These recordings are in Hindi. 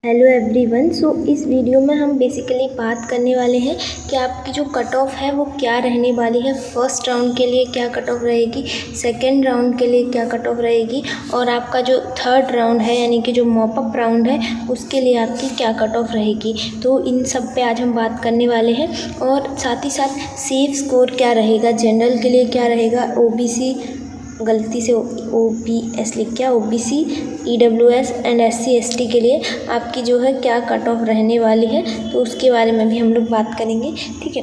Hello everyone. इस वीडियो में हम बेसिकली बात करने वाले हैं कि आपकी जो कट ऑफ है वो क्या रहने वाली है। फर्स्ट राउंड के लिए क्या कट ऑफ रहेगी, सेकंड राउंड के लिए क्या कट ऑफ रहेगी और आपका जो थर्ड राउंड है यानी कि जो मॉप अप राउंड है उसके लिए आपकी क्या कट ऑफ रहेगी। तो इन सब पे आज हम बात करने वाले हैं और साथ ही साथ सेफ स्कोर क्या रहेगा, जनरल के लिए क्या रहेगा, ओबीसी गलती से OBS लिख गया, OBC, EWS and SC ST के लिए आपकी जो है क्या कट ऑफ रहने वाली है, तो उसके बारे में भी हम लोग बात करेंगे। ठीक है,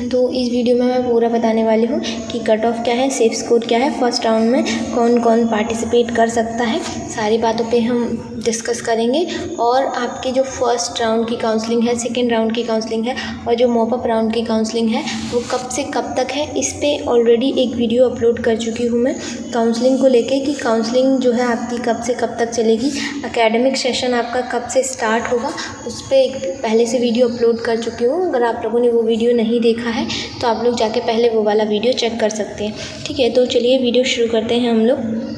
तो इस वीडियो में मैं पूरा बताने वाली हूँ कि कट ऑफ क्या है, सेफ स्कोर क्या है, फर्स्ट राउंड में कौन कौन पार्टिसिपेट कर सकता है, सारी बातों पे हम डिस्कस करेंगे। और आपके जो फर्स्ट राउंड की काउंसलिंग है, सेकंड राउंड की काउंसलिंग है और जो मॉप अप राउंड की काउंसलिंग है वो कब से कब तक है, इस पर ऑलरेडी एक वीडियो अपलोड कर चुकी हूँ मैं काउंसलिंग को लेके कि काउंसलिंग जो है आपकी कब से कब तक चलेगी, एकेडमिक सेशन आपका कब से स्टार्ट होगा, उस पर एक पहले से वीडियो अपलोड कर चुकी हूँ। अगर आप लोगों ने वो वीडियो नहीं देखा है तो आप लोग जाके पहले वो वाला वीडियो चेक कर सकते हैं। ठीक है, तो चलिए वीडियो शुरू करते हैं हम लोग।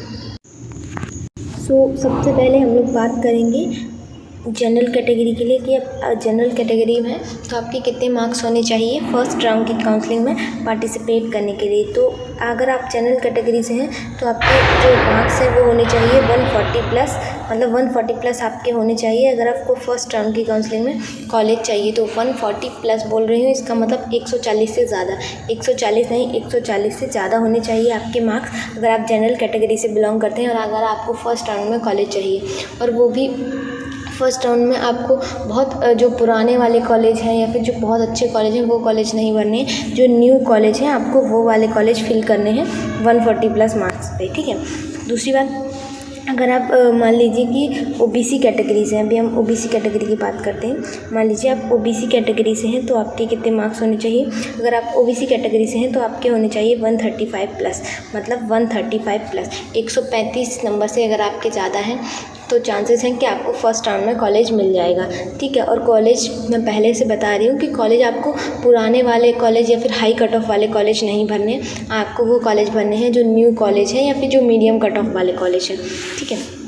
सबसे पहले हम लोग बात करेंगे जनरल कैटेगरी के लिए कि अब जनरल कैटेगरी में तो आपके कितने मार्क्स होने चाहिए फर्स्ट राउंड की काउंसलिंग में पार्टिसिपेट करने के लिए। तो अगर आप जनरल कैटेगरी से हैं तो आपके जो मार्क्स हैं वो होने चाहिए 140 प्लस, मतलब 140 प्लस आपके होने चाहिए। अगर आपको फर्स्ट राउंड की काउंसलिंग में कॉलेज चाहिए तो 140 प्लस बोल रही हूँ, इसका मतलब 140 से ज़्यादा, 140 नहीं 140 से ज़्यादा होने चाहिए आपके मार्क्स अगर आप जनरल कैटेगरी से बिलोंग करते हैं और अगर आपको फर्स्ट राउंड में कॉलेज चाहिए। और वो भी फर्स्ट राउंड में आपको बहुत जो पुराने वाले कॉलेज हैं या फिर जो बहुत अच्छे कॉलेज हैं वो कॉलेज नहीं भरने हैं, जो न्यू कॉलेज हैं आपको वो वाले कॉलेज फिल करने हैं 140 प्लस मार्क्स पे। ठीक है, दूसरी बात, अगर आप मान लीजिए कि OBC कैटेगरी से हैं, अभी हम OBC कैटेगरी की बात करते हैं। मान लीजिए आप OBC कैटेगरी से हैं तो आपके कितने मार्क्स होने चाहिए। अगर आप OBC कैटेगरी से हैं तो आपके होने चाहिए 135 प्लस, मतलब 135 प्लस 135 नंबर से अगर आपके ज़्यादा हैं तो चांसेस हैं कि आपको फर्स्ट राउंड में कॉलेज मिल जाएगा। ठीक है, और कॉलेज मैं पहले से बता रही हूँ कि कॉलेज आपको पुराने वाले कॉलेज या फिर हाई कट ऑफ वाले कॉलेज नहीं भरने, आपको वो कॉलेज भरने हैं जो न्यू कॉलेज है या फिर जो मीडियम कट ऑफ वाले कॉलेज हैं। ठीक है,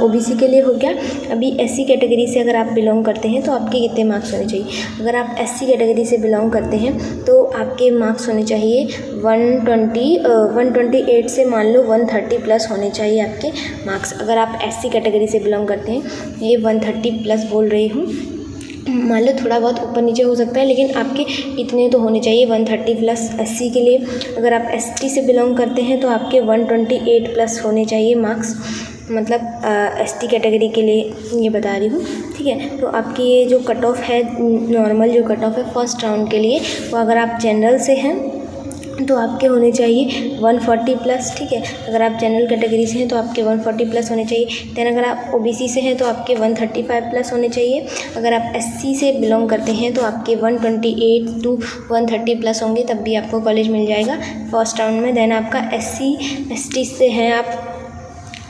OBC के लिए हो गया। अभी SC कैटेगरी से अगर आप बिलोंग करते हैं तो आपके कितने मार्क्स होने चाहिए। अगर आप SC कैटेगरी से बिलोंग करते हैं तो आपके मार्क्स होने चाहिए 128 से मान लो 130 प्लस होने चाहिए आपके मार्क्स। अगर आप SC कैटेगरी से बिलोंग करते हैं, ये 130 प्लस बोल रही हूँ, मान लो थोड़ा बहुत ऊपर नीचे हो सकता है लेकिन आपके इतने तो होने चाहिए 130 प्लस SC के लिए। अगर आप ST से बिलोंग करते हैं तो आपके 128 प्लस होने चाहिए मार्क्स, मतलब ST कैटेगरी के लिए ये बता रही हूँ। ठीक है, तो आपकी ये जो कट ऑफ है, नॉर्मल जो कट ऑफ है फर्स्ट राउंड के लिए, वो अगर आप जनरल से हैं तो आपके होने चाहिए 140 प्लस। ठीक है, अगर आप जनरल कैटेगरी से हैं तो आपके 140 प्लस होने चाहिए। देन अगर आप OBC से हैं तो आपके 135 प्लस होने चाहिए। अगर आप SC से बिलोंग करते हैं तो आपके 128 टू 130 प्लस होंगे, तब भी आपको कॉलेज मिल जाएगा फर्स्ट राउंड में। देन आपका SC ST से हैं, आप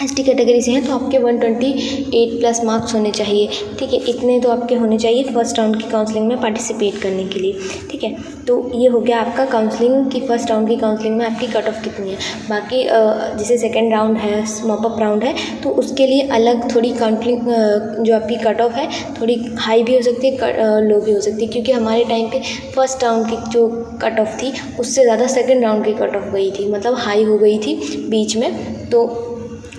ST कैटेगरी से हैं तो आपके 128 प्लस मार्क्स होने चाहिए। ठीक है, इतने तो आपके होने चाहिए फर्स्ट राउंड की काउंसलिंग में पार्टिसिपेट करने के लिए। ठीक है, तो ये हो गया आपका काउंसलिंग की फर्स्ट राउंड की काउंसलिंग में आपकी कट ऑफ कितनी है। बाकी जैसे सेकंड राउंड है, मॉप अप राउंड है, तो उसके लिए अलग थोड़ी काउंसलिंग जो आपकी कट ऑफ है थोड़ी हाई भी हो सकती है, लो भी हो सकती है, क्योंकि हमारे टाइम पे फर्स्ट राउंड की जो कट ऑफ थी उससे ज़्यादा सेकेंड राउंड की कट ऑफ गई थी, मतलब हाई हो गई थी बीच में। तो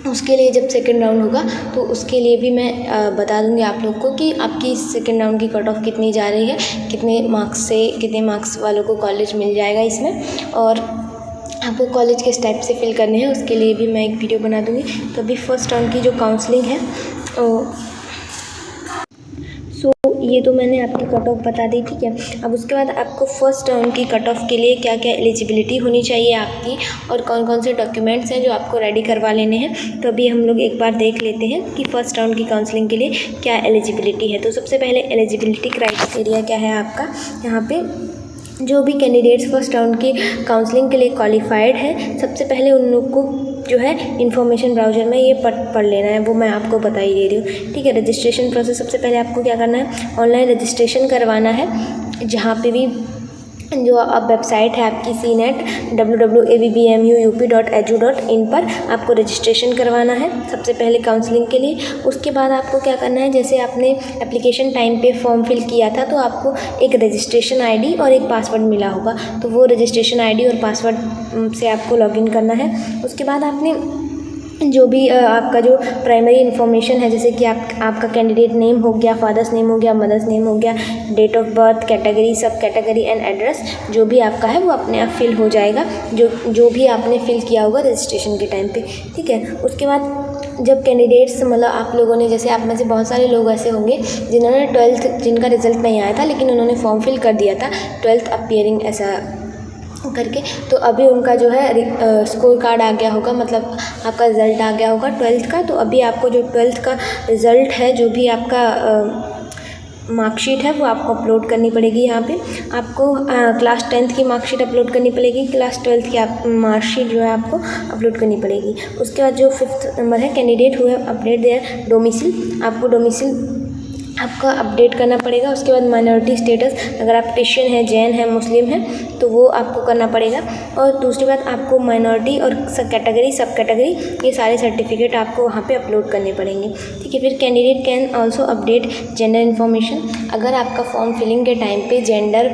उसके लिए जब सेकंड राउंड होगा तो उसके लिए भी मैं बता दूंगी आप लोग को कि आपकी सेकंड राउंड की कट ऑफ कितनी जा रही है, कितने मार्क्स वालों को कॉलेज मिल जाएगा इसमें, और आपको कॉलेज किस टाइप से फिल करने हैं उसके लिए भी मैं एक वीडियो बना दूंगी। तो अभी फर्स्ट राउंड की जो काउंसलिंग है ये तो मैंने आपकी कट ऑफ बता दी। ठीक है, अब उसके बाद आपको फर्स्ट राउंड की कट ऑफ के लिए क्या क्या एलिजिबिलिटी होनी चाहिए आपकी और कौन कौन से डॉक्यूमेंट्स हैं जो आपको रेडी करवा लेने हैं। तो अभी हम लोग एक बार देख लेते हैं कि फ़र्स्ट राउंड की काउंसलिंग के लिए क्या एलिजिबिलिटी है। तो सबसे पहले एलिजिबिलिटी क्राइटेरिया क्या है आपका, यहाँ पर जो भी कैंडिडेट्स फर्स्ट राउंड की काउंसलिंग के लिए क्वालिफाइड है, सबसे पहले उन लोग को जो है इन्फॉर्मेशन ब्राउज़र में ये पढ़ लेना है, वो मैं आपको बता ही दे रही हूँ। ठीक है, रजिस्ट्रेशन प्रोसेस सबसे पहले आपको क्या करना है, ऑनलाइन रजिस्ट्रेशन करवाना है। जहाँ पे भी जो अब वेबसाइट है आपकी CNET www.abbmuup.edu.in पर आपको रजिस्ट्रेशन करवाना है सबसे पहले काउंसलिंग के लिए। उसके बाद आपको क्या करना है, जैसे आपने एप्लीकेशन टाइम पे फॉर्म फिल किया था तो आपको एक रजिस्ट्रेशन आईडी और एक पासवर्ड मिला होगा, तो वो रजिस्ट्रेशन आईडी और पासवर्ड से आपको लॉगिन करना है। उसके बाद आपने जो भी आपका जो प्राइमरी इन्फॉर्मेशन है, जैसे कि आपका कैंडिडेट नेम हो गया, फादर्स नेम हो गया, मदर्स नेम हो गया, डेट ऑफ बर्थ, कैटेगरी, सब कैटेगरी एंड एड्रेस जो भी आपका है वो अपने आप फिल हो जाएगा, जो भी आपने फिल किया होगा रजिस्ट्रेशन के टाइम पे, ठीक है। उसके बाद जब कैंडिडेट्स मतलब आप लोगों ने, जैसे आप में से बहुत सारे लोग ऐसे होंगे जिन्होंने 12th जिनका रिजल्ट नहीं आया था लेकिन उन्होंने फॉर्म फिल कर दिया था 12th अपीयरिंग ऐसा करके, तो अभी उनका जो है स्कोर कार्ड आ गया होगा, मतलब आपका रिज़ल्ट आ गया होगा 12th का। तो अभी आपको जो 12th का रिज़ल्ट है, जो भी आपका मार्कशीट है वो आपको अपलोड करनी पड़ेगी। यहाँ पे आपको क्लास 10th की मार्कशीट अपलोड करनी पड़ेगी, क्लास 12th की मार्कशीट जो है आपको अपलोड करनी पड़ेगी। उसके बाद जो 5th नंबर है, कैंडिडेट हुए अपडेट देयर डोमिसिल, आपको डोमिसिल आपका अपडेट करना पड़ेगा। उसके बाद माइनॉरिटी स्टेटस, अगर आप क्रिश्चियन है, जैन है, मुस्लिम है तो वो आपको करना पड़ेगा। और दूसरी बात, आपको माइनॉरिटी और सब कैटेगरी ये सारे सर्टिफिकेट आपको वहाँ पे अपलोड करने पड़ेंगे, ठीक है। फिर candidate can also update gender information, अगर आपका फॉर्म फिलिंग के टाइम पे जेंडर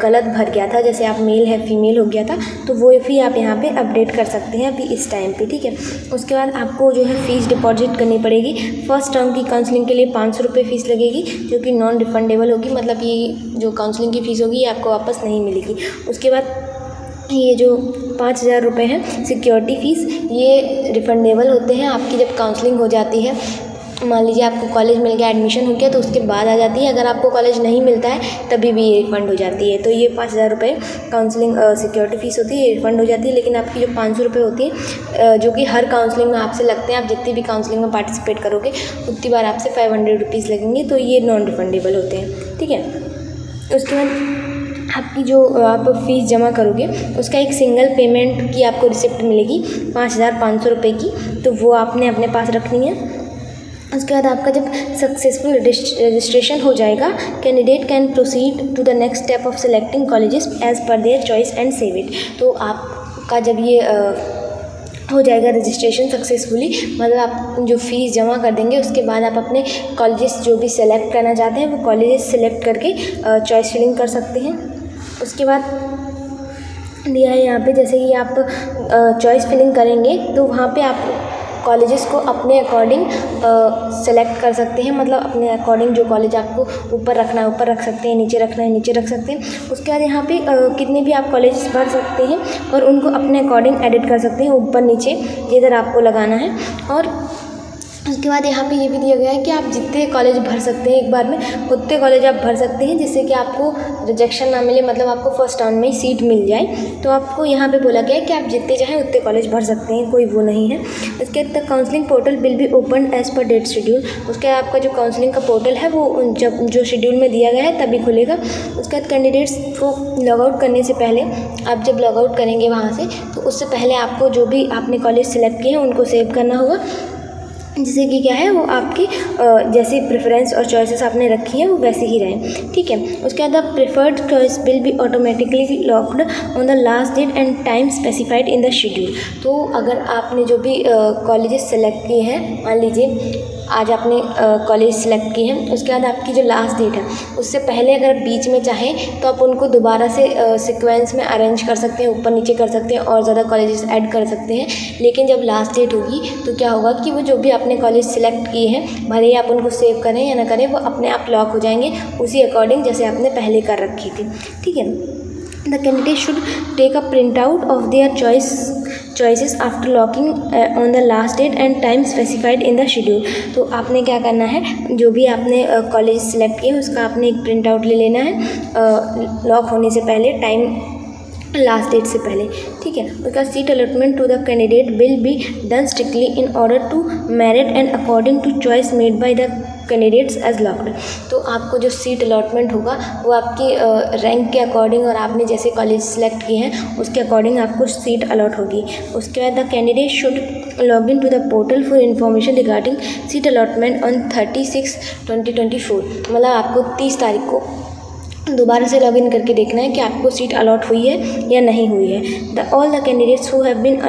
गलत भर गया था, जैसे आप मेल है फीमेल हो गया था, तो वो भी आप यहाँ पे अपडेट कर सकते हैं अभी इस टाइम पे, ठीक है। उसके बाद आपको जो है फ़ीस डिपॉजिट करनी पड़ेगी। फर्स्ट टर्म की काउंसलिंग के लिए 500 रुपये फ़ीस लगेगी, जो कि नॉन रिफंडेबल होगी, मतलब ये जो काउंसलिंग की फ़ीस होगी ये आपको वापस नहीं मिलेगी। उसके बाद ये जो 5,000 रुपये हैं सिक्योरिटी फ़ीस, ये रिफंडेबल होते हैं आपकी जब काउंसलिंग हो जाती है। मान लीजिए आपको कॉलेज मिल गया, एडमिशन हो गया तो उसके बाद आ जाती है, अगर आपको कॉलेज नहीं मिलता है तभी भी ये रिफ़ंड हो जाती है। तो ये 5,000 रुपये काउंसलिंग सिक्योरिटी फ़ीस होती है, ये रिफ़ंड हो जाती है। लेकिन आपकी जो 500 रुपये होती है जो कि हर काउंसलिंग में आपसे लगते हैं, आप जितनी भी काउंसलिंग में पार्टिसिपेट करोगे उतनी बार आपसे 500 रुपीज़ लगेंगे, तो ये नॉन रिफंडेबल होते हैं, ठीक है। उसके बाद आपकी जो आप फ़ीस जमा करोगे उसका एक सिंगल पेमेंट की आपको रिसिप्ट मिलेगी 5,500 रुपये की, तो वो आपने अपने पास रखनी है। उसके बाद आपका जब सक्सेसफुल रजिस्ट्रेशन हो जाएगा, candidate can proceed to the next step of selecting colleges as per their choice and save it. तो आपका जब ये हो जाएगा रजिस्ट्रेशन सक्सेसफुली, मतलब आप जो फ़ीस जमा कर देंगे उसके बाद आप अपने कॉलेजेस जो भी सेलेक्ट करना चाहते हैं वो कॉलेजेस सेलेक्ट करके चॉइस फिलिंग कर सकते हैं। उसके बाद दिया है यहाँ पे, जैसे कि आप चॉइस फिलिंग करेंगे तो वहाँ पे आप कॉलेजेस को अपने अकॉर्डिंग सेलेक्ट कर सकते हैं, मतलब अपने अकॉर्डिंग जो कॉलेज आपको ऊपर रखना है ऊपर रख सकते हैं, नीचे रखना है नीचे रख सकते हैं। उसके बाद यहाँ पे कितने भी आप कॉलेजेस भर सकते हैं और उनको अपने अकॉर्डिंग एडिट कर सकते हैं, ऊपर नीचे जिधर आपको लगाना है। और उसके बाद यहाँ पे ये भी दिया गया है कि आप जितने कॉलेज भर सकते हैं एक बार में उतने कॉलेज आप भर सकते हैं, जिससे कि आपको रिजेक्शन ना मिले, मतलब आपको फर्स्ट राउंड में ही सीट मिल जाए। तो आपको यहाँ पे बोला गया है कि आप जितने चाहें उतने कॉलेज भर सकते हैं, कोई वो नहीं है। इसके बाद counselling portal will be open as per date schedule, उसके बाद आपका जो काउंसलिंग का पोर्टल है वो जब जो शेड्यूल में दिया गया है तभी खुलेगा। उसके बाद कैंडिडेट्स को लॉगआउट करने से पहले, आप जब लॉगआउट करेंगे वहाँ से तो उससे पहले आपको जो भी आपने कॉलेज सेलेक्ट किए हैं उनको सेव करना होगा, जिससे कि क्या है वो आपकी जैसी प्रेफरेंस और चॉइसेस आपने रखी हैं वो वैसे ही रहें, ठीक है। उसके बाद preferred choice will be automatically locked on the last date and time specified in the schedule. तो अगर आपने जो भी कॉलेजेस सेलेक्ट किए हैं, मान लीजिए आज आपने कॉलेज सेलेक्ट किए हैं, उसके बाद आपकी जो लास्ट डेट है उससे पहले अगर बीच में चाहें तो आप उनको दोबारा से सीक्वेंस में अरेंज कर सकते हैं, ऊपर नीचे कर सकते हैं और ज़्यादा कॉलेजेस ऐड कर सकते हैं। लेकिन जब लास्ट डेट होगी तो क्या होगा कि वो जो भी आपने कॉलेज सेलेक्ट किए हैं, भले ही आप उनको सेव करें या ना करें, वो अपने आप लॉक हो जाएंगे उसी अकॉर्डिंग जैसे आपने पहले कर रखी थी, ठीक है। The candidate should take a printout of their choices after locking on the last date and time specified in the schedule। तो आपने क्या करना है, जो भी आपने कॉलेज सेलेक्ट किया उसका आपने एक प्रिंट आउट ले लेना है लॉक होने से पहले, टाइम लास्ट डेट से पहले, ठीक है। उसका seat allotment to the candidate will be done strictly in order to merit and according to choice made by the candidates as locked. तो आपको जो सीट अलॉटमेंट होगा वो आपकी रैंक के अकॉर्डिंग और आपने जैसे कॉलेज सेलेक्ट किए हैं उसके अकॉर्डिंग आपको सीट अलॉट होगी। उसके बाद the candidate should log in to the portal for information regarding seat allotment on 30/6/2024, मतलब आपको 30 तारीख को दोबारा से लॉगिन करके देखना है कि आपको सीट अलॉट हुई है या नहीं हुई है। All the candidates who have been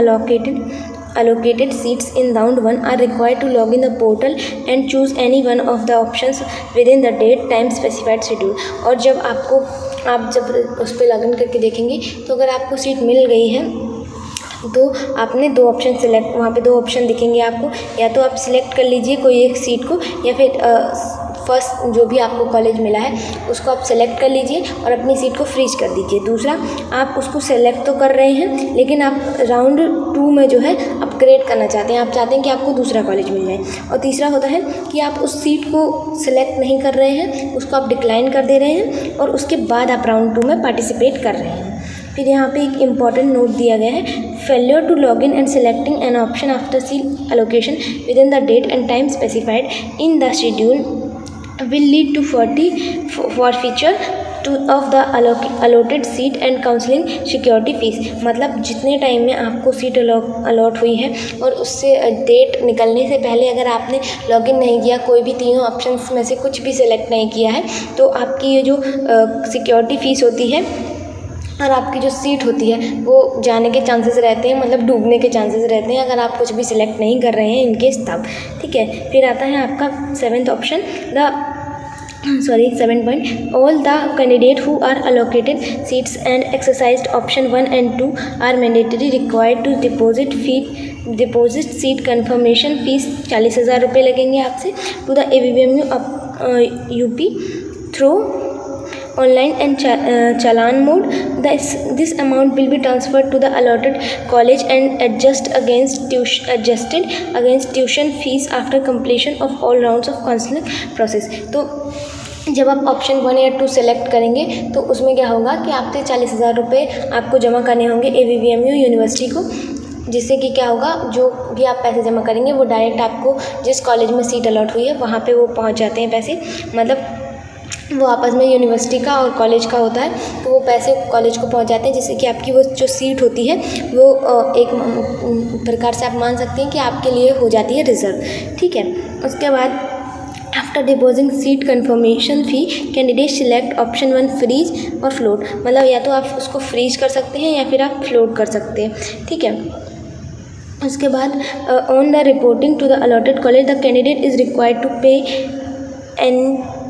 allocated seats in round 1 are required to log in the portal and choose any one of the options within the date time specified schedule। और जब आप जब उस पर लॉगिन करके देखेंगे तो अगर आपको सीट मिल गई है तो आपने दो ऑप्शन सेलेक्ट, वहाँ पे दो ऑप्शन दिखेंगे आपको, या तो आप सिलेक्ट कर लीजिए कोई एक सीट को, या फिर फर्स्ट जो भी आपको कॉलेज मिला है उसको आप सेलेक्ट कर लीजिए और अपनी सीट को फ्रीज कर दीजिए। दूसरा, आप उसको सेलेक्ट तो कर रहे हैं लेकिन आप राउंड 2 में जो है अपग्रेड करना चाहते हैं, आप चाहते हैं कि आपको दूसरा कॉलेज मिल जाए। और तीसरा होता है कि आप उस सीट को सेलेक्ट नहीं कर रहे हैं, उसको आप डिक्लाइन कर दे रहे हैं और उसके बाद आप राउंड 2 में पार्टिसिपेट कर रहे हैं। फिर यहाँ पे एक इम्पॉर्टेंट नोट दिया गया है, failure to log in and selecting an option after seat allocation within the date and time specified in the schedule will lead to forfeiture of the allotted seat and counseling security fees। मतलब जितने टाइम में आपको सीट अलॉट हुई है और उससे डेट निकलने से पहले अगर आपने लॉगिन नहीं किया, कोई भी तीनों ऑप्शंस में से कुछ भी सिलेक्ट नहीं किया है, तो आपकी ये जो सिक्योरिटी फ़ीस होती है और आपकी जो सीट होती है वो जाने के चांसेस रहते हैं, मतलब डूबने के चांसेस रहते हैं अगर आप कुछ भी सिलेक्ट नहीं कर रहे हैं इनकेस तब। ठीक है, फिर आता है आपका 7th option, 7 point, all the candidate who are allocated seats and exercised option 1 and 2 are mandatory required to deposit seat confirmation fees 40,000 रुपये लगेंगे आपसे to the ABVMU UP through online and challan mode। This amount will be transferred to the allotted college and adjusted against tuition fees after completion of all rounds of counseling process। तो जब आप ऑप्शन 1 या 2 सेलेक्ट करेंगे तो उसमें क्या होगा कि आपसे 40,000 रुपये आपको जमा करने होंगे ABVMU यूनिवर्सिटी को, जिससे कि क्या होगा, जो भी आप पैसे जमा करेंगे वो डायरेक्ट आपको जिस कॉलेज में सीट अलॉट हुई है वहाँ पे वो पहुँच जाते हैं पैसे, मतलब वो आपस में यूनिवर्सिटी का और कॉलेज का होता है, तो वो पैसे कॉलेज को पहुंच जाते हैं, जिससे कि आपकी वो जो सीट होती है वो एक प्रकार से आप मान सकते हैं कि आपके लिए हो जाती है रिजर्व। ठीक है, उसके बाद आफ्टर डिपोजिंग सीट कन्फर्मेशन फ़ी कैंडिडेट सिलेक्ट ऑप्शन 1 फ्रीज और फ्लोट, मतलब या तो आप उसको फ्रीज कर सकते हैं या फिर आप फ्लोट कर सकते हैं। ठीक है, उसके बाद on the reporting to the allotted college the candidate is required to pay an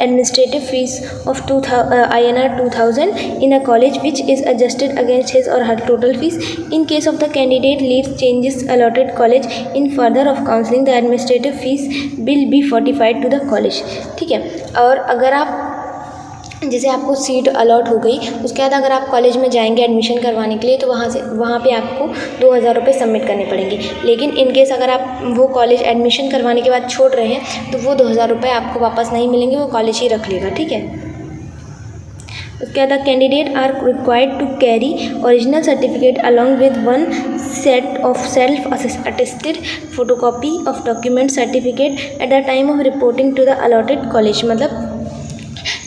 administrative fees of INR 2000 in a college which is adjusted against his or her total fees। In case of the candidate leaves changes allotted college in further of counseling the administrative fees will be fortified to the college। ठीक है, और अगर आप जैसे आपको सीट अलॉट हो गई उसके बाद अगर आप कॉलेज में जाएंगे एडमिशन करवाने के लिए तो वहाँ पे आपको 2,000 रुपये सबमिट करने पड़ेंगे, लेकिन इनकेस अगर आप वो कॉलेज एडमिशन करवाने के बाद छोड़ रहे हैं तो वो 2,000 रुपये आपको वापस नहीं मिलेंगे, वो कॉलेज ही रख लेगा। ठीक है, उसके बाद candidate are required to carry original certificate along with 1 set of self attested photocopy of document certificate at the time of reporting to the allotted college. मतलब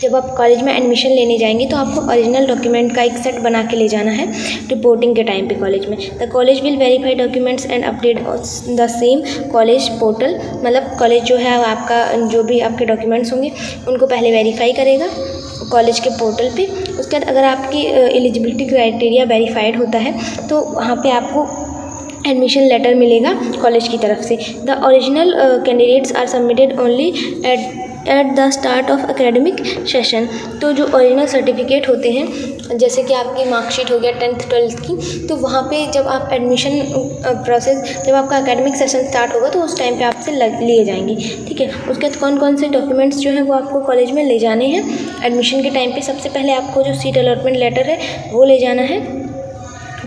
जब आप कॉलेज में एडमिशन लेने जाएंगे तो आपको ओरिजिनल डॉक्यूमेंट का एक सेट बना के ले जाना है रिपोर्टिंग के टाइम पे कॉलेज में। The college will verify documents and update the same college portal, मतलब कॉलेज जो है आपका जो भी आपके डॉक्यूमेंट्स होंगे उनको पहले वेरीफाई करेगा कॉलेज के पोर्टल पे। उसके बाद अगर आपकी एलिजिबिलिटी क्राइटेरिया वेरीफाइड होता है तो वहाँ पे आपको एडमिशन लेटर मिलेगा कॉलेज की तरफ से। The original candidates are submitted only at the start of academic session. तो जो ओरिजिनल सर्टिफिकेट होते हैं जैसे कि आपकी मार्कशीट हो गया 10th 12th की, तो वहाँ पे जब आप एडमिशन प्रोसेस जब आपका एकेडमिक सेशन स्टार्ट होगा तो उस टाइम पे आपसे लिए जाएंगे। ठीक है, उसके बाद कौन कौन से डॉक्यूमेंट्स जो हैं वो आपको कॉलेज में ले जाने हैं एडमिशन के टाइम पे। सबसे पहले आपको जो सीट अलॉटमेंट लेटर है वो ले जाना है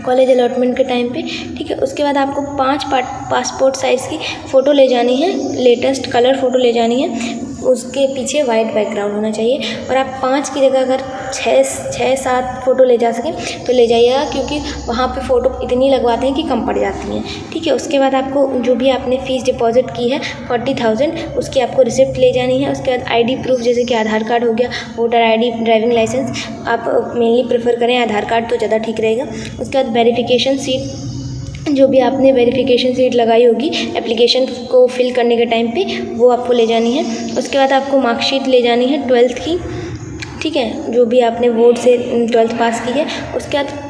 कॉलेज अलॉटमेंट के टाइम पे। ठीक है, उसके बाद आपको 5 पासपोर्ट साइज़ की फ़ोटो ले जानी है, लेटेस्ट कलर फ़ोटो ले जानी है, उसके पीछे वाइट बैकग्राउंड होना चाहिए। और आप 5 की जगह अगर 6-7 फ़ोटो ले जा सकें तो ले जाइएगा, क्योंकि वहाँ पे फ़ोटो इतनी लगवाते हैं कि कम पड़ जाती हैं। ठीक है, उसके बाद आपको जो भी आपने फ़ीस डिपॉजिट की है 40,000 उसकी आपको रिसिप्ट ले जानी है। उसके बाद आईडी प्रूफ जैसे कि आधार कार्ड हो गया, वोटर आईडी, ड्राइविंग लाइसेंस, आप मेनली प्रेफर करें आधार कार्ड तो ज़्यादा ठीक रहेगा। उसके बाद वेरिफिकेशन सीट, जो भी आपने वेरिफिकेशन सीट लगाई होगी एप्लीकेशन को फिल करने के टाइम पे वो आपको ले जानी है। उसके बाद आपको मार्कशीट ले जानी है 12th की, ठीक है, जो भी आपने बोर्ड से 12th पास की है। उसके बाद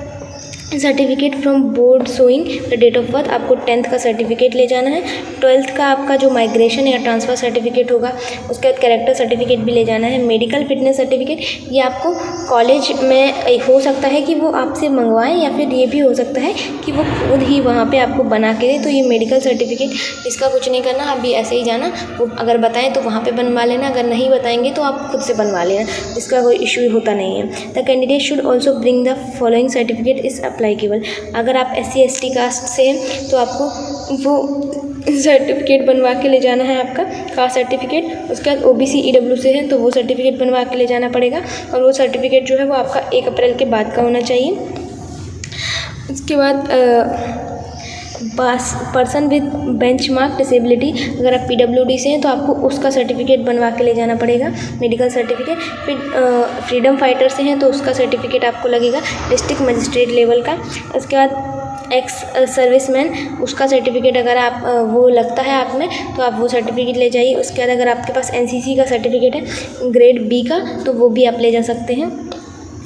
certificate from board showing the date of birth, आपको 10th का सर्टिफिकेट ले जाना है। 12th का आपका जो माइग्रेशन या ट्रांसफ़र सर्टिफिकेट होगा, उसके बाद कैरेक्टर सर्टिफिकेट भी ले जाना है। मेडिकल फिटनेस सर्टिफिकेट ये आपको कॉलेज में हो सकता है कि वो आपसे मंगवाएं, या फिर ये भी हो सकता है कि वो खुद ही वहाँ पे आपको बना के दें। तो ये मेडिकल सर्टिफिकेट इसका कुछ नहीं करना, अभी ऐसे ही जाना, वो अगर बताएं तो वहाँ पे बनवा लेना, अगर नहीं बताएंगे तो आप खुद से बनवा लेना, इसका कोई इशू होता नहीं है। The candidate should also bring the following certificate is अप्लाइकेबल, अगर आप SC ST कास्ट से हैं तो आपको वो सर्टिफिकेट बनवा के ले जाना है, आपका कास्ट सर्टिफिकेट। उसके बाद OBC EW से है तो वो सर्टिफिकेट बनवा के ले जाना पड़ेगा, और वो सर्टिफिकेट जो है वो आपका 1 अप्रैल के बाद का होना चाहिए। उसके बाद पर्सन विद बेंचमार्क डिसेबिलिटी, अगर आप PWD से हैं तो आपको उसका सर्टिफिकेट बनवा के ले जाना पड़ेगा, मेडिकल सर्टिफिकेट। फिर फ्रीडम फाइटर से हैं तो उसका सर्टिफिकेट आपको लगेगा डिस्ट्रिक्ट मजिस्ट्रेट लेवल का। उसके बाद एक्स सर्विसमैन, उसका सर्टिफिकेट अगर आप वो लगता है आप में तो आप वो सर्टिफिकेट ले जाइए। उसके बाद अगर आपके पास NCC का सर्टिफिकेट है ग्रेड B का तो वो भी आप ले जा सकते हैं।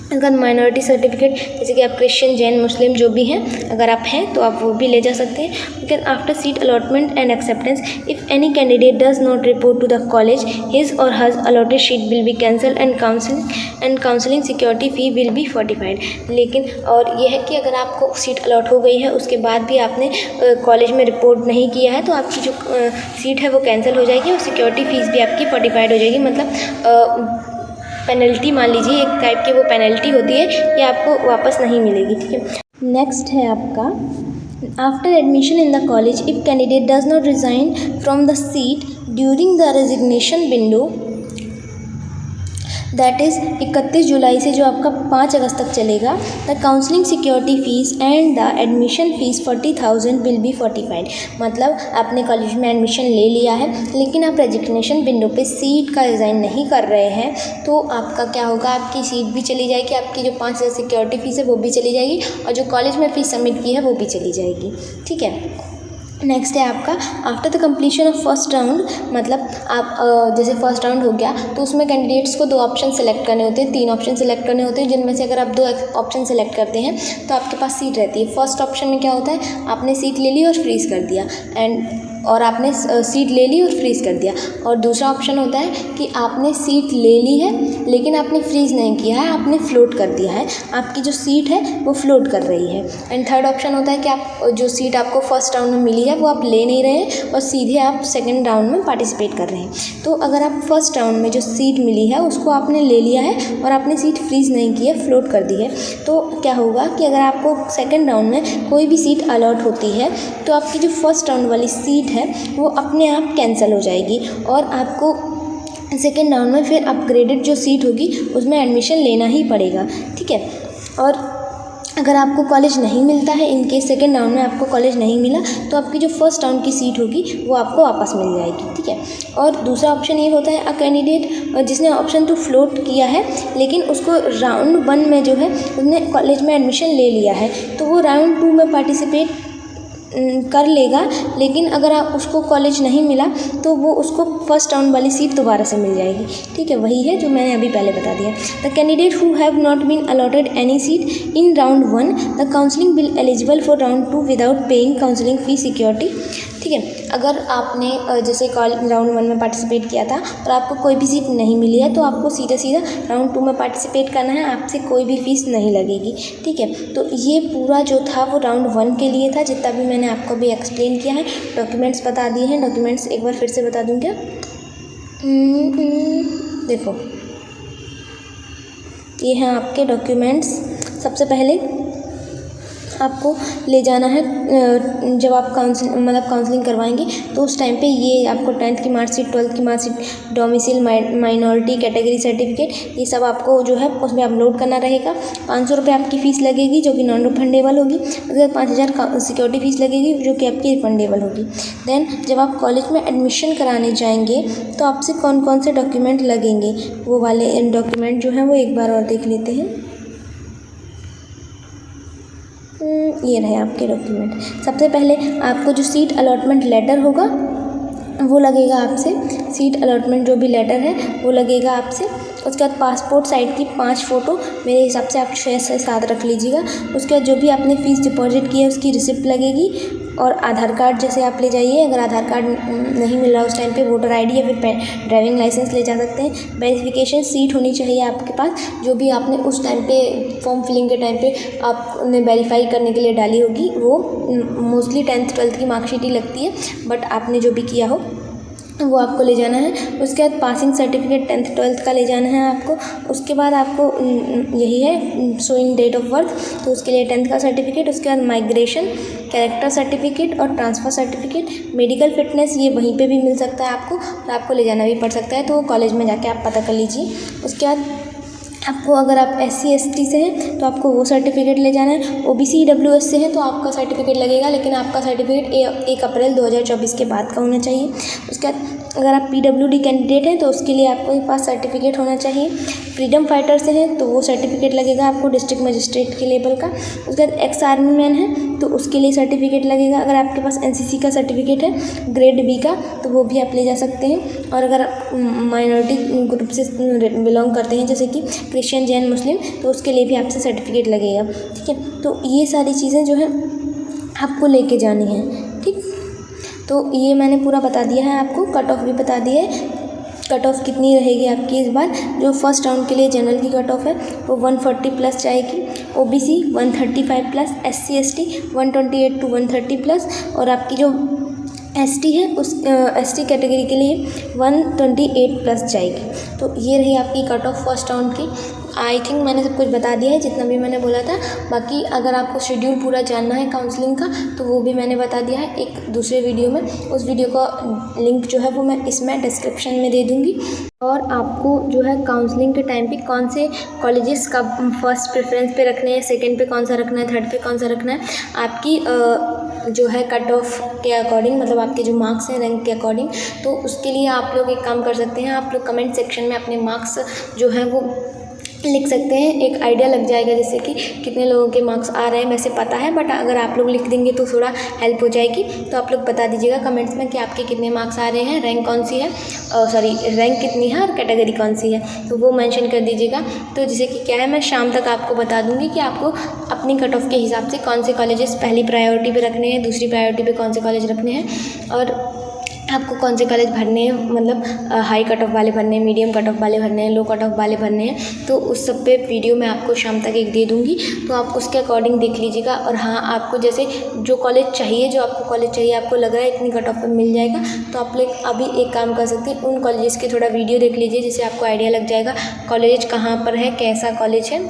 अगर माइनॉरिटी सर्टिफिकेट, जैसे कि आप क्रिश्चियन, जैन, मुस्लिम जो भी हैं, अगर आप हैं तो आप वो भी ले जा सकते हैं। लेकिन after seat allotment and acceptance, if any candidate does not report to the college, his or her allotted seat will be cancel and counselling security fee will be fortified. लेकिन और ये है कि अगर आपको सीट अलॉट हो गई है उसके बाद भी आपने कॉलेज में रिपोर्ट नहीं किया है तो आपकी जो सीट है वो कैंसिल हो जाएगी, और सिक्योरिटी फ़ीस भी आपकी फोर्टिफाइड हो जाएगी। मतलब पेनल्टी, मान लीजिए एक टाइप की वो पेनल्टी होती है, ये आपको वापस नहीं मिलेगी। ठीक है, नेक्स्ट है आपका after admission in the college, if candidate does not resign from the seat during the resignation window, that is 31 जुलाई से जो आपका 5 अगस्त तक चलेगा, the counselling security fees and the admission fees 40,000 will be fortified. मतलब आपने कॉलेज में एडमिशन ले लिया है लेकिन आप रेजिग्नेशन विंडो पे सीट का रिज़ाइन नहीं कर रहे हैं तो आपका क्या होगा, आपकी सीट भी चली जाएगी, आपकी जो 5,000 सिक्योरिटी फ़ीस है वो भी चली जाएगी, और जो कॉलेज में फ़ीस सबमिट की है वो भी चली जाएगी। ठीक है, नेक्स्ट है आपका after the completion of first round, मतलब आप जैसे फर्स्ट राउंड हो गया तो उसमें कैंडिडेट्स को 2 ऑप्शन सेलेक्ट करने होते हैं, 3 ऑप्शन सेलेक्ट करने होते हैं, जिनमें से अगर आप 2 ऑप्शन सेलेक्ट करते हैं तो आपके पास सीट रहती है। फर्स्ट ऑप्शन में क्या होता है, आपने सीट ले ली और फ्रीज़ कर दिया, और आपने सीट ले ली और फ्रीज़ कर दिया। और दूसरा ऑप्शन होता है कि आपने सीट ले ली है लेकिन आपने फ्रीज़ नहीं किया है, आपने फ्लोट कर दिया है, आपकी जो सीट है वो फ्लोट कर रही है। एंड थर्ड ऑप्शन होता है कि आप जो सीट आपको फर्स्ट राउंड में मिली है वो आप ले नहीं रहे हैं और सीधे आप सेकेंड राउंड में पार्टिसिपेट कर रहे हैं। तो अगर आप फर्स्ट राउंड में जो सीट मिली है उसको आपने ले लिया है और आपने सीट फ्रीज़ नहीं की है, फ्लोट कर दी है, तो क्या होगा कि अगर आपको सेकेंड राउंड में कोई भी सीट अलॉट होती है तो आपकी जो फर्स्ट राउंड वाली सीट है वो अपने आप कैंसिल हो जाएगी, और आपको सेकेंड राउंड में फिर अपग्रेडेड जो सीट होगी उसमें एडमिशन लेना ही पड़ेगा। ठीक है, और अगर आपको कॉलेज नहीं मिलता है, इनकेस सेकेंड राउंड में आपको कॉलेज नहीं मिला तो आपकी जो फर्स्ट राउंड की सीट होगी वो आपको वापस मिल जाएगी। ठीक है, और दूसरा ऑप्शन ये होता है अ कैंडिडेट जिसने ऑप्शन 2 फ्लोट किया है लेकिन उसको राउंड 1 में जो है उसने कॉलेज में एडमिशन ले लिया है तो वो राउंड 2 में पार्टिसिपेट कर लेगा, लेकिन अगर आप उसको कॉलेज नहीं मिला तो वो उसको फर्स्ट राउंड वाली सीट दोबारा से मिल जाएगी। ठीक है, वही है जो मैंने अभी पहले बता दिया। The candidate who have not been allotted any seat in round 1, the counselling will eligible for round 2 without paying counselling fee security. ठीक है, अगर आपने जैसे राउंड 1 में पार्टिसिपेट किया था और आपको कोई भी सीट नहीं मिली है तो आपको सीधा सीधा राउंड 2 में पार्टिसिपेट करना है, आपसे कोई भी फीस नहीं लगेगी। ठीक है, तो ये पूरा जो था वो राउंड 1 के लिए था, जितना भी मैंने आपको भी एक्सप्लेन किया है। डॉक्यूमेंट्स बता दिए हैं, डॉक्यूमेंट्स एक बार फिर से बता दूँ क्या? देखो ये हैं आपके डॉक्यूमेंट्स। सबसे पहले आपको ले जाना है, जब आप काउंसलिंग करवाएंगे तो उस टाइम पे ये आपको 10th की मार्कशीट, 12th की marksheet, domicile, minority category certificate, ये सब आपको जो है उसमें अपलोड करना रहेगा। 500 रुपये आपकी फ़ीस लगेगी जो कि नॉन रिफंडेबल होगी। अगर 5,000 सिक्योरिटी फ़ीस लगेगी जो कि आपकी रिफंडेबल होगी। देन जब आप कॉलेज में एडमिशन कराने जाएंगे तो आपसे कौन कौन से डॉक्यूमेंट लगेंगे, वो वाले डॉक्यूमेंट जो हैं वो एक बार और देख लेते हैं। ये रहे आपके डॉक्यूमेंट। सबसे पहले आपको जो सीट अलॉटमेंट लेटर होगा वो लगेगा आपसे। सीट अलॉटमेंट जो भी लेटर है वो लगेगा आपसे। उसके बाद पासपोर्ट साइज़ की 5 फ़ोटो, मेरे हिसाब से आप 6 से 7 रख लीजिएगा। उसके बाद जो भी आपने फ़ीस डिपॉजिट की है उसकी रिसिप्ट लगेगी, और आधार कार्ड जैसे आप ले जाइए। अगर आधार कार्ड नहीं मिल रहा उस टाइम पे वोटर आईडी या फिर ड्राइविंग लाइसेंस ले जा सकते हैं। वेरिफिकेशन सीट होनी चाहिए आपके पास, जो भी आपने उस टाइम पे फॉर्म फिलिंग के टाइम पे आपने वेरीफाई करने के लिए डाली होगी, वो मोस्टली 10th 12th की मार्कशीट ही लगती है, बट आपने जो भी किया हो वो आपको ले जाना है। उसके बाद पासिंग सर्टिफिकेट 10th 12th का ले जाना है आपको। उसके बाद आपको यही है शोइंग डेट ऑफ बर्थ, तो उसके लिए 10th का सर्टिफिकेट। उसके बाद माइग्रेशन, कैरेक्टर सर्टिफिकेट और ट्रांसफ़र सर्टिफिकेट। मेडिकल फिटनेस ये वहीं पे भी मिल सकता है आपको, और आपको ले जाना भी पड़ सकता है, तो कॉलेज में जाके आप पता कर लीजिए। उसके बाद आपको, अगर आप SC ST से हैं तो आपको वो सर्टिफिकेट ले जाना है। OBC EWS से हैं तो आपका सर्टिफिकेट लगेगा, लेकिन आपका सर्टिफिकेट 1 अप्रैल 2024 के बाद का होना चाहिए। उसके बाद अगर आप PWD कैंडिडेट हैं तो उसके लिए आपके पास सर्टिफिकेट होना चाहिए। फ्रीडम फाइटर से हैं तो वो सर्टिफिकेट लगेगा आपको डिस्ट्रिक्ट मजिस्ट्रेट के लेवल का। उसके बाद एक्स आर्मी मैन है तो उसके लिए सर्टिफिकेट लगेगा। अगर आपके पास NCC का सर्टिफिकेट है ग्रेड B का तो वो भी आप ले जा सकते हैं। और अगर आप माइनॉरिटी ग्रुप से बिलोंग करते हैं, जैसे कि क्रिश्चियन, जैन, मुस्लिम, तो उसके लिए भी आपसे सर्टिफिकेट लगेगा। ठीक है, तो ये सारी चीज़ें जो है आपको लेके जानी है। ठीक, तो ये मैंने पूरा बता दिया है आपको, कट ऑफ भी बता दिया है। कट ऑफ कितनी रहेगी आपकी इस बार, जो फर्स्ट राउंड के लिए जनरल की कट ऑफ है वो 140 प्लस जाएगी। OBC 135 plus, SC ST 128 to 130 plus, और आपकी जो ST है उस ST कैटेगरी के लिए 128 प्लस जाएगी। तो ये रही आपकी कट ऑफ फर्स्ट राउंड की। आई थिंक मैंने सब कुछ बता दिया है जितना भी मैंने बोला था। बाकी अगर आपको शेड्यूल पूरा जानना है काउंसलिंग का तो वो भी मैंने बता दिया है एक दूसरे वीडियो में। उस वीडियो का लिंक जो है वो मैं इसमें डिस्क्रिप्शन में दे दूँगी। और आपको जो है काउंसलिंग के टाइम पे कौन से कॉलेजेस का फर्स्ट प्रेफरेंस पे रखने हैं, सेकंड पे कौन सा रखना है, थर्ड पे कौन सा रखना है, आपकी जो है कट ऑफ के अकॉर्डिंग, मतलब आपके जो मार्क्स हैं रैंक के अकॉर्डिंग। तो उसके लिए आप लोग एक काम कर सकते हैं, आप लोग कमेंट सेक्शन में अपने मार्क्स जो हैं वो लिख सकते हैं। एक आइडिया लग जाएगा जैसे कि कितने लोगों के मार्क्स आ रहे हैं, वैसे पता है, बट अगर आप लोग लिख देंगे तो थोड़ा हेल्प हो जाएगी। तो आप लोग बता दीजिएगा कमेंट्स में कि आपके कितने मार्क्स आ रहे हैं, रैंक कौन सी है, रैंक कितनी है और कैटेगरी कौन सी है, तो वो मेंशन कर दीजिएगा। तो जैसे कि क्या है, मैं शाम तक आपको बता दूंगी कि आपको अपनी कट ऑफ के हिसाब से कौन से कॉलेजेस पहली प्रायोरिटी पे रखने हैं, दूसरी प्रायोरिटी पे कौन से कॉलेज रखने हैं, और आपको कौन से कॉलेज भरने हैं, मतलब हाई कट ऑफ वाले भरने हैं, मीडियम कट ऑफ वाले भरने हैं, लो कट ऑफ वाले भरने हैं। तो उस सब पे वीडियो मैं आपको शाम तक एक दे दूँगी, तो आप उसके अकॉर्डिंग देख लीजिएगा। और हाँ, आपको जैसे जो कॉलेज चाहिए, जो आपको कॉलेज चाहिए, आपको लग रहा है इतनी कट ऑफ पे मिल जाएगा, तो आप लोग अभी एक काम कर सकते हैं, उन कॉलेजेस के थोड़ा वीडियो देख लीजिए, जिससे आपको आइडिया लग जाएगा कॉलेज कहाँ पर है, कैसा कॉलेज है,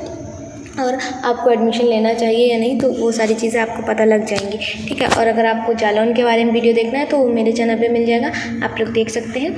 और आपको एडमिशन लेना चाहिए या नहीं। तो वो सारी चीज़ें आपको पता लग जाएंगी। ठीक है, और अगर आपको जालौन के बारे में वीडियो देखना है तो वो मेरे चैनल पे मिल जाएगा, आप लोग देख सकते हैं।